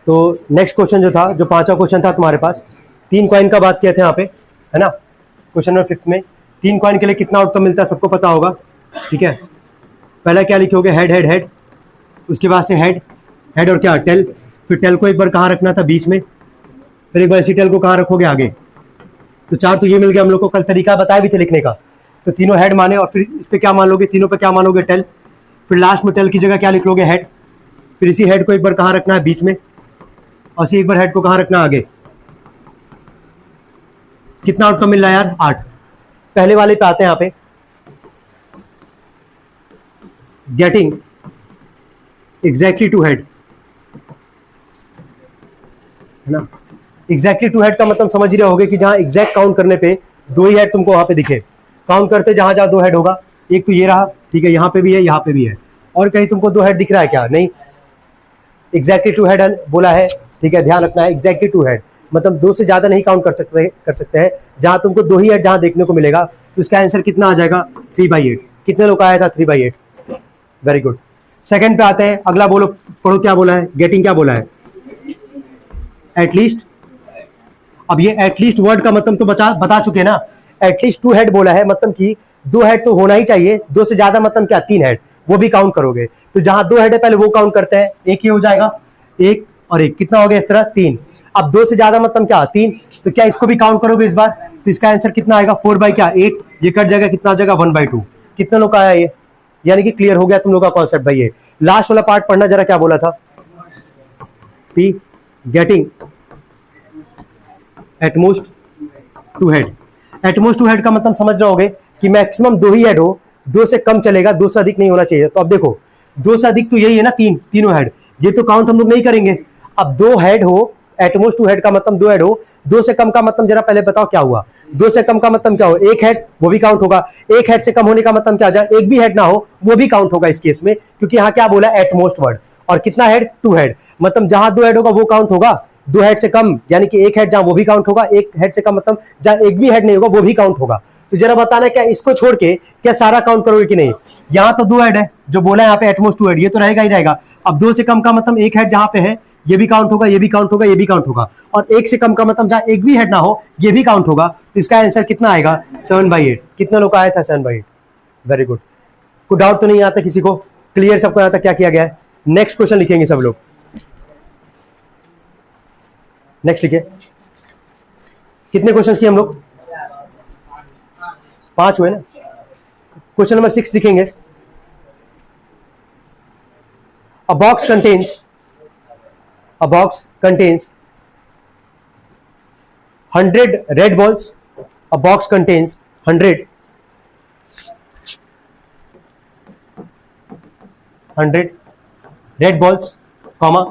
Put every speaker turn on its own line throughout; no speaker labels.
तो next question जो था, जो पांचवा क्वेश्चन था तुम्हारे पास, 3 कॉइन का बात किया था यहाँ पे, है ना। क्वेश्चन नंबर 5 में 3 कॉइन के लिए कितना आउटकम मिलता है सबको पता होगा, ठीक है। पहला क्या लिखोगे, हेड हेड हेड, उसके बाद से हेड हेड और क्या, टेल। फिर टेल को एक बार कहाँ रखना था, बीच में। फिर एक बार इसी टेल को कहाँ रखोगे, आगे। तो 4 तो ये मिल गया हम लोग को, कल तरीका बताया भी थे लिखने का। तो तीनों हेड माने और फिर इस पे क्या मान लोगे, तीनों पे क्या मानोगे, टेल। फिर लास्ट में टेल की जगह क्या लिख लोगे, हेड। फिर इसी हेड को एक बार कहाँ रखना है, बीच में। और इसी एक बार हेड को कहाँ रखना है, आगे। कितना आउटकम मिल रहा है यार, 8। पहले वाले पे आते हैं यहाँ पे, गेटिंग एग्जैक्टली टू हेड, है ना। एग्जैक्टली टू हेड का मतलब समझ रहे होगे कि जहां एग्जैक्ट काउंट करने पे 2 ही हेड तुमको वहां पे दिखे। काउंट करते जहां जहां 2 हेड होगा, एक तो ये रहा, ठीक है, यहाँ पे भी है, यहाँ पे भी है, और कहीं तुमको 2 हेड दिख रहा है क्या, नहीं। एग्जैक्टली टू हेड बोला है, ठीक है, ध्यान रखना है। एग्जैक्टली टू हेड मतलब 2 से ज्यादा नहीं काउंट कर सकते हैं। जहां तुमको 2 ही हेड जहां देखने को मिलेगा, तो इसका आंसर कितना आ जाएगा, 3/8। कितने लोग आया था, 3/8। Very good. सेकंड पे आते हैं, अगला बोलो, पढ़ो क्या बोला है, गेटिंग क्या बोला है, एटलीस्ट। अब ये एटलीस्ट वर्ड का मतलब तो बता चुके ना। एटलीस्ट 2 हेड बोला है, मतलब कि 2 हेड तो होना ही चाहिए। 2 से ज्यादा मतलब क्या, 3 हेड, वो भी काउंट करोगे। तो जहां 2 हेड है पहले वो काउंट करते हैं, एक ही हो जाएगा, 1 और 1 कितना हो गया, इस तरह 3। अब 2 से ज्यादा मतलब क्या, 3। तो क्या इसको भी काउंट करोगे इस बार, तो इसका आंसर कितना आएगा, 4/8। ये कट जाएगा, कितना जाएगा, 1/2। कितने लोग का आया ये, यानी कि क्लियर हो गया तुम लोग का कॉन्सेप्ट भाई। ये लास्ट वाला पार्ट पढ़ना जरा, क्या बोला था, P getting at most 2 head. At most 2 head का मतलब समझ रहे होगे कि मैक्सिमम 2 ही हेड हो, 2 से कम चलेगा, 2 से अधिक नहीं होना चाहिए। तो अब देखो, 2 से अधिक तो यही है ना, तीनों हेड, ये तो काउंट हम लोग नहीं करेंगे। अब 2 हेड हो, एटमोस्ट 2 हेड का मतलब 2 हेड हो। 2 से कम का मतलब जरा पहले बताओ क्या हुआ, 2 से कम का मतलब क्या हो, 1 हेड, वो भी काउंट होगा। 1 हेड से कम होने का मतलब क्या जाए, 1 भी हेड ना हो, वो भी काउंट होगा इस केस में, क्योंकि यहाँ क्या बोला, एटमोस्ट वर्ड। और कितना हेड, 2 हेड, मतलब जहां 2 हेड होगा वो काउंट होगा। 2 हेड से कम यानी कि 1 हेड जहां, वो भी काउंट होगा। 1 हेड से कम मतलब जहां 1 भी हेड नहीं होगा, वो भी काउंट होगा। तो जरा बताना क्या इसको छोड़ के क्या सारा काउंट करोगे कि नहीं। यहाँ तो 2 हेड है, जो बोला है यहाँ पे एटमोस्ट 2 हेड, ये तो रहेगा ही रहेगा। अब 2 से कम का मतलब 1 हेड जहां पे है, ये भी काउंट होगा, ये भी काउंट होगा, ये भी काउंट होगा। और 1 से कम का मतलब जहां 1 भी हेड ना हो, ये भी काउंट होगा। तो इसका आंसर कितना आएगा, 7/8। कितने लोग आया था, 7/8। Very good. कोई डाउट तो नहीं आता किसी को, क्लियर सबको आता क्या किया गया है। नेक्स्ट क्वेश्चन लिखेंगे सब लोग, नेक्स्ट लिखिए। कितने क्वेश्चंस किए हम लोग, 5 हुए ना। क्वेश्चन नंबर 6 लिखेंगे। A box contains 100 red balls. A box contains 100 red balls, comma.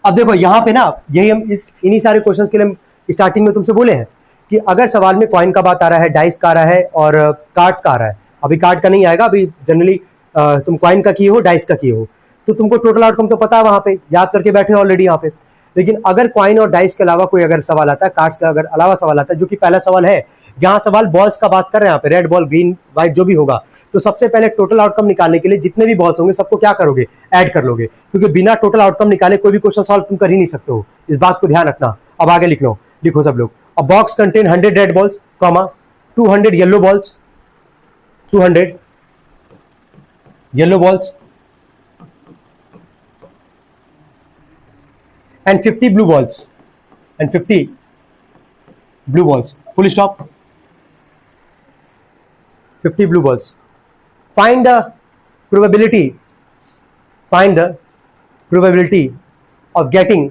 अब देखो यहाँ पे ना, यही हम इन्हीं सारे क्वेश्चंस के लिए स्टार्टिंग में तुमसे बोले हैं कि अगर सवाल में कॉइन का बात आ रहा है, डाइस का आ रहा है और कार्ड्स का आ रहा है, अभी कार्ड का नहीं आएगा, अभी जनरली तुम कॉइन का किए हो, डाइस का किए हो, तो तुमको टोटल आउटकम तो पता है, वहां पे याद करके बैठे ऑलरेडी यहाँ पे। लेकिन अगर कॉइन और डाइस के अलावा कोई अगर सवाल आता है, कार्ड्स का अगर अलावा सवाल आता है, जो कि पहला सवाल है, यहाँ सवाल बॉल्स का बात कर रहे हैं, यहाँ पे रेड बॉल, ग्रीन, व्हाइट जो भी होगा, तो सबसे पहले टोटल आउटकम निकालने के लिए जितने भी बॉल्स होंगे सबको क्या करोगे, ऐड कर लोगे, क्योंकि बिना टोटल आउटकम निकाले कोई भी क्वेश्चन सॉल्व तुम कर ही नहीं सकते हो। इस बात को ध्यान रखना। अब आगे लिख लो, लिखो सब लोग। अ box contain 100 red balls, comma 200 yellow balls, 200 yellow balls and 50 blue balls, and 50 blue balls, full stop, 50 blue balls. Find the probability of getting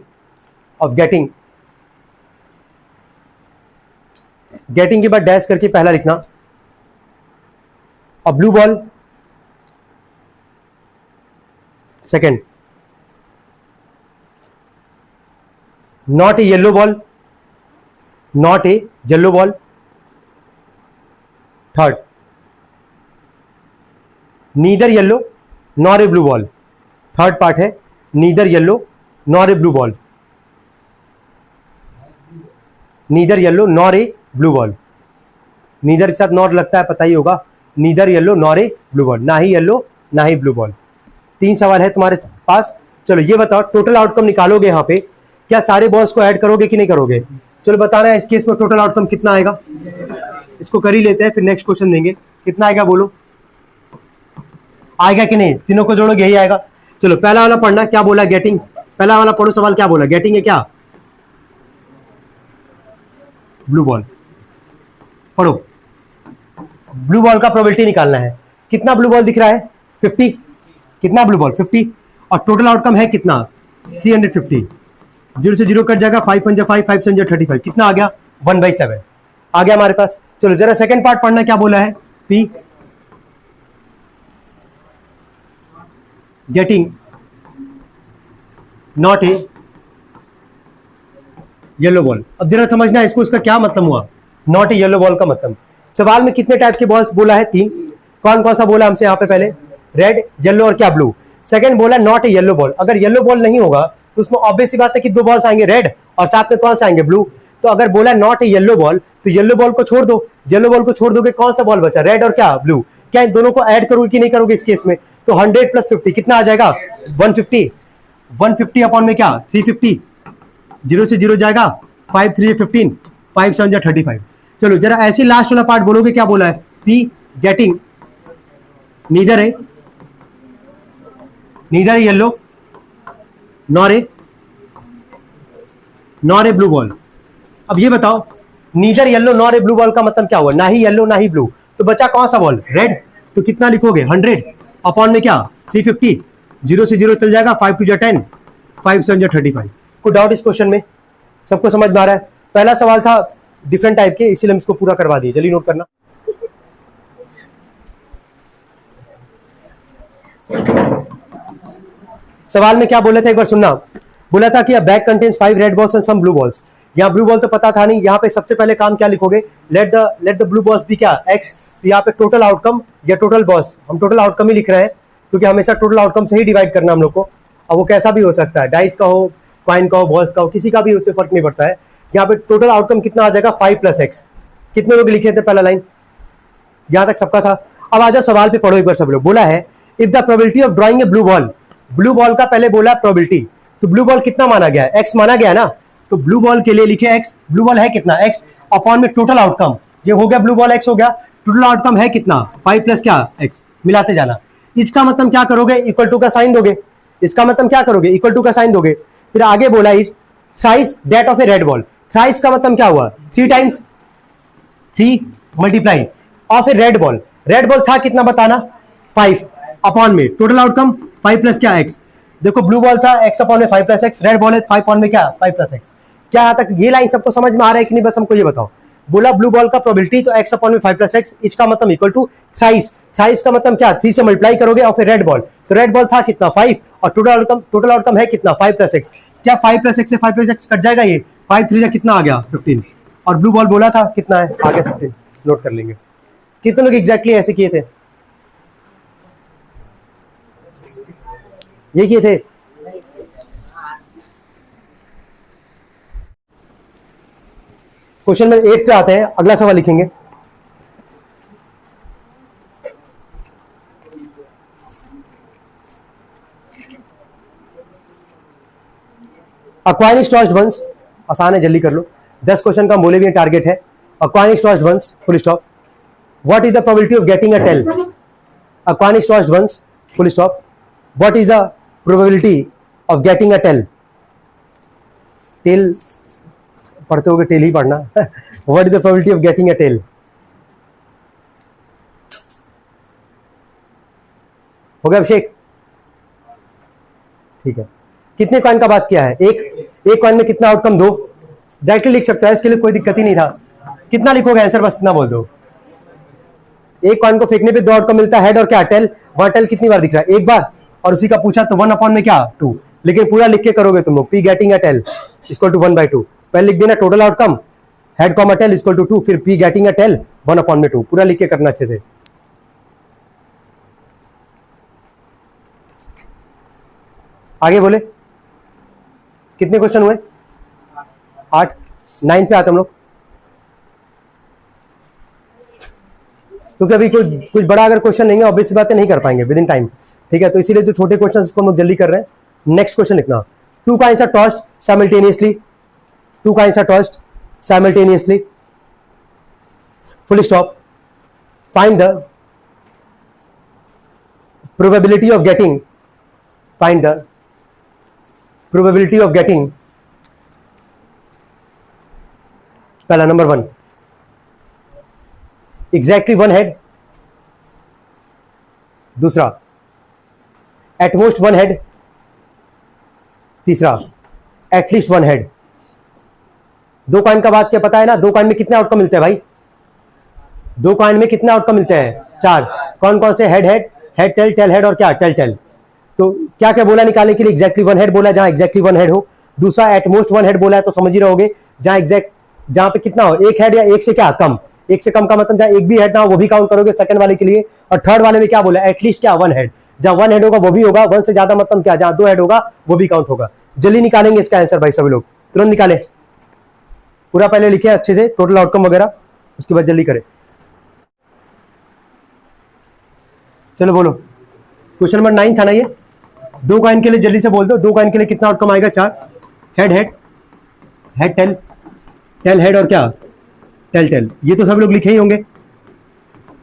के बाद डैश करके पहला लिखना, a blue ball, second not a yellow ball, third neither yellow nor a blue ball, third part है neither yellow nor a blue ball, neither yellow nor a blue ball, neither के साथ not लगता है, पता ही होगा, neither yellow nor a blue ball, ना ही yellow ना ही blue ball. 3 सवाल है तुम्हारे पास। चलो ये बताओ, टोटल आउटकम निकालोगे यहाँ पे क्या सारे बॉल्स को ऐड करोगे कि नहीं करोगे? चलो बताना है इस केस में टोटल आउटकम कितना आएगा। इसको कर ही लेते हैं, फिर नेक्स्ट क्वेश्चन देंगे। कितना आएगा बोलो, आएगा कि नहीं? तीनों को जोड़ोगे यही आएगा। चलो पहला वाला पढ़ना, क्या बोला गेटिंग, पहला वाला पढ़ो सवाल, क्या बोला? गेटिंग है क्या? ब्लू बॉल पढ़ो। ब्लू बॉल का प्रोबेबिलिटी निकालना है। कितना ब्लू बॉल दिख रहा है? 50। कितना ब्लू बॉल? 50। और टोटल आउटकम है कितना? 350। 0 से 0 कट जाएगा, 5 5 5 5 7 35। कितना आ गया? 1/7 आ गया हमारे पास। चलो जरा सेकंड पार्ट पढ़ना, क्या बोला है? P getting not a yellow ball. अब जरा समझना है इसको, इसका क्या मतलब हुआ नॉट ए येलो बॉल का मतलब। सवाल में कितने टाइप के बॉल्स बोला है? 3। कौन कौन सा बोला हमसे यहाँ पे? पहले रेड, येलो और क्या? ब्लू। सेकंड बोला नॉट ए येलो बॉल। अगर येलो बॉल नहीं होगा तो उसमें ऑब्वियस सी बात है कि 2 बॉल्स आएंगे, रेड और साथ में कौन सा आएंगे? ब्लू। तो अगर बोला नॉट ए येलो बॉल तो येलो बॉल को छोड़ दो, येलो बॉल को छोड़ दोगे, कौन सा बॉल बचा? रेड और क्या? ब्लू। क्या इन दोनों को ऐड करोगे कि नहीं करोगे इस केस में? तो 100 + 50 कितना आ जाएगा? 150। 150 अपॉन में क्या? 350। 0 से 0 जाएगा, 5 3 15, 5 7 35। चलो जरा ऐसे लास्ट वाला पार्ट बोलोगे, क्या बोला है? पी गेटिंग नीदर है yellow nor a blue ball. अब ये बताओ neither yellow nor a blue ball का मतलब क्या हुआ? ना ही येलो ना ही ब्लू, तो बचा कौन सा बॉल? रेड। तो कितना लिखोगे? 100 अपॉन में क्या? 350। 0 से 0 चल जाएगा, 5 2 10, 5 7 35। कोई डाउट इस क्वेश्चन में? सबको समझ में आ रहा है? पहला सवाल था डिफरेंट टाइप के, इसीलिए हम इसको पूरा करवा दिए। जल्दी नोट करना। सवाल में क्या बोला था एक बार सुनना। बोला था कि bag contains 5 red balls and some blue balls. यहाँ ब्लू बॉल तो पता था नहीं, यहाँ पे सबसे पहले काम क्या लिखोगे? लेट द ब्लू बॉल्स भी क्या? एक्स। यहाँ पे टोटल आउटकम या टोटल बॉल्स, हम टोटल आउटकम ही लिख रहे हैं क्योंकि हमेशा टोटल आउटकम से ही डिवाइड करना हम लोग को। अब वो कैसा भी हो सकता है, डाइस का हो, कॉइन का हो, बॉल्स का हो, किसी का भी, उससे फर्क नहीं पड़ता है। यहाँ पे टोटल आउटकम कितना आ जाएगा? 5 + x। कितने लोग लिखे थे पहला लाइन? यहां तक सबका था। अब आ जाओ सवाल पे, पढ़ो एक बार सब लोग। बोला है if the probability of drawing a blue ball, blue ball का पहले बोला प्रोबेबिलिटी, तो ब्लू बॉल कितना माना गया है? x माना गया ना, तो ब्लू बॉल के लिए लिखे x। ब्लू बॉल है कितना? x अपॉन में टोटल आउटकम, ये हो गया ब्लू बॉल x हो गया। टोटल आउटकम है कितना? 5 + क्या? x। मिलाते जाना। इसका मतलब क्या करोगे? इक्वल टू का साइन दोगे। इसका मतलब क्या करोगे? इक्वल टू का साइन दोगे। फिर आगे बोला is thrice that of A red ball. Thrice का मतलब क्या हुआ? 3 times 3 multiply of A red ball. Red ball था कितना बताना? 5 अपॉन में टोटल आउटकम 5 + क्या? x। देखो ब्लू बॉल था x अपॉन में 5 + x, रेड बॉल है 5 अपॉन में क्या? 5 + x। क्या यहाँ तक ये लाइन सबको समझ में आ रहा है कि नहीं? बस हमको ये बताओ। बोला ब्लू बॉल का प्रोबेबिलिटी तो x अपॉन में 5 + x, इसका मतलब इक्वल टू थ्राइस। थ्राइस का मतलब क्या? 3 से मल्टीप्लाई करोगे और फिर रेड बॉल, तो रेड बॉल था कितना? 5 और टोटल आउटकम है कितना? 5 + x। क्या 5 + x से 5 + x कट जाएगा? ये 5 3 कितना आ गया? 15। और ब्लू बॉल बोला था कितना है? आगे 15 नोट कर लेंगे। कितने लोग एग्जैक्टली ऐसे किए थे? ये किए थे? क्वेश्चन नंबर 8 पे आते हैं, अगला सवाल लिखेंगे। अक्वाइनिश टॉस्ड वंस, आसान है, जल्दी कर लो। 10 क्वेश्चन का बोले भी टारगेट है। A coin is tossed once full stop. What is the probability of getting a tail? A coin is tossed once full stop. What is the probability of getting a tail? Tail पढ़ते होगे, टेल ही पढ़ना। What is the probability of getting a tail? हो गया अभिषेक? ठीक है। कितने coin का बात किया है? एक कॉइन में कितना आउटकम? 2। डायरेक्टली लिख सकता है, इसके लिए कोई दिक्कत ही नहीं था। कितना लिखोगे आंसर? बस इतना बोल दो। एक कॉइन को फेंकने पे 2 आउटकम मिलता है, हेड और क्या? टेल। वहां टेल कितनी बार दिख रहा है? एक बार, और उसी का पूछा तो 1 अपॉन में क्या? 2। लेकिन पूरा लिख के करोगे तुम लोग। P getting a tail equal to 1/2। पहले लिख देना total outcome head comma tail equal to 2, फिर P getting a tail 1 upon में 2। पूरा लिख के करना अच्छे से। आगे बोले कितने क्वेश्चन हुए? 8। 9 पे आते हम लोग, क्योंकि अभी कुछ बड़ा अगर क्वेश्चन नहीं है, ऑब्वियस बातें नहीं कर पाएंगे विद इन टाइम। ठीक है, तो इसीलिए जो छोटे क्वेश्चन इसको हम लोग जल्दी कर रहे हैं। नेक्स्ट क्वेश्चन लिखना। Two coins are tossed simultaneously. Two coins are tossed simultaneously. Full stop. Find the probability of getting. Find the probability of getting. पहला नंबर 1 एग्जैक्टली वन हेड, दूसरा एटमोस्ट वन हेड, तीसरा at least one head. दो coin का बात क्या पता है ना, दो कॉइन में कितने आउटकम मिलते हैं भाई, दो कॉइन में कितने आउटकम मिलते हैं, 4। कौन कौन से, head head, head tail, tail head और क्या टेल टेल। तो क्या क्या बोला निकालने के लिए, एग्जैक्टली वन हेड बोला जहां एग्जैक्टली वन हेड हो, दूसरा एटमोस्ट वन हेड बोला है तो समझ ही रहोगे जहां एग्जैक्ट, जहां पे कितना हो, एक हेड या एक से क्या कम, एक से कम का मतलब जहां एक भी हेड ना हो वो भी काउंट करोगे सेकंड वाले के लिए। और थर्ड वाले में क्या बोला, एटलीस्ट क्या वन हेड, जहां वन हेड होगा वो भी होगा, वन से ज्यादा मतलब क्या, जहां दो हेड होगा वो भी काउंट होगा। जल्दी निकालेंगे इसका आंसर भाई सभी लोग, तुरंत निकाले, पूरा पहले लिखे अच्छे से टोटल आउटकम वगैरह, उसके बाद जल्दी करें। चलो बोलो, क्वेश्चन नंबर 9 था ना ये। दो कॉइन के लिए जल्दी से बोल दो, दो कॉइन के लिए कितना आउटकम आएगा, 4। Head head, head tail, tail head और क्या टेल टेल, ये तो सब लोग लिखे ही होंगे।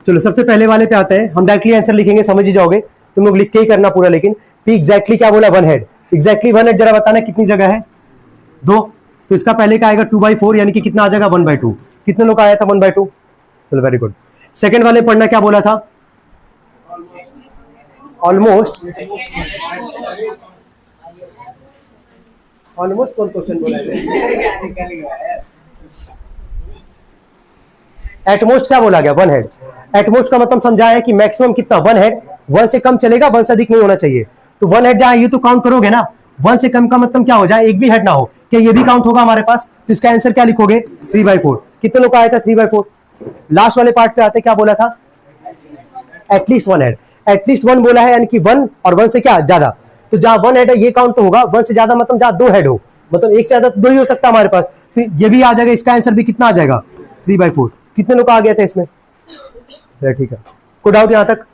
चलो सबसे पहले वाले पे आते हैं, हम डायरेक्टली आंसर लिखेंगे, समझ ही जाओगे, तुम लोग लिख के ही करना पूरा। लेकिन पी एग्जैक्टली क्या बोला, one head, exactly one head जरा बताना कितनी जगह है, 2। तो इसका पहले का आएगा 2/4 यानी कि कितना आ जाएगा 1/2। कितने लोग आया था 1/2, चलो वेरी गुड। सेकंड वाले पढ़ना क्या बोला था, ऑलमोस्ट, ऑलमोस्ट कौन क्वेश्चन बोला है, एटमोस्ट क्या बोला गया, वन हेड। एटमोस्ट का मतलब समझा है कि मैक्सिमम कितना, वन हेड, वन से कम चलेगा, वन से अधिक नहीं होना चाहिए। तो वन हेड जहां ये तो काउंट करोगे ना, वन से कम का मतलब क्या हो जाए, एक भी हेड ना हो, क्या ये भी काउंट होगा हमारे पास। तो इसका आंसर क्या लिखोगे, 3/4। कितने लोग का आया था 3/4। लास्ट वाले पार्ट पे आते, क्या बोला था, at least one head, at least one बोला है यानी कि वन और वन से क्या ज्यादा। तो जहां वन हेड है ये काउंट तो होगा, वन से ज्यादा मतलब जहां दो हेड हो, मतलब एक से ज्यादा तो दो ही हो सकता है हमारे पास, तो ये भी आ जाएगा। इसका आंसर भी कितना आ जाएगा, 3/4। कितने लोग आ गए थे इसमें, चलिए ठीक है, कोई डाउट यहां तक।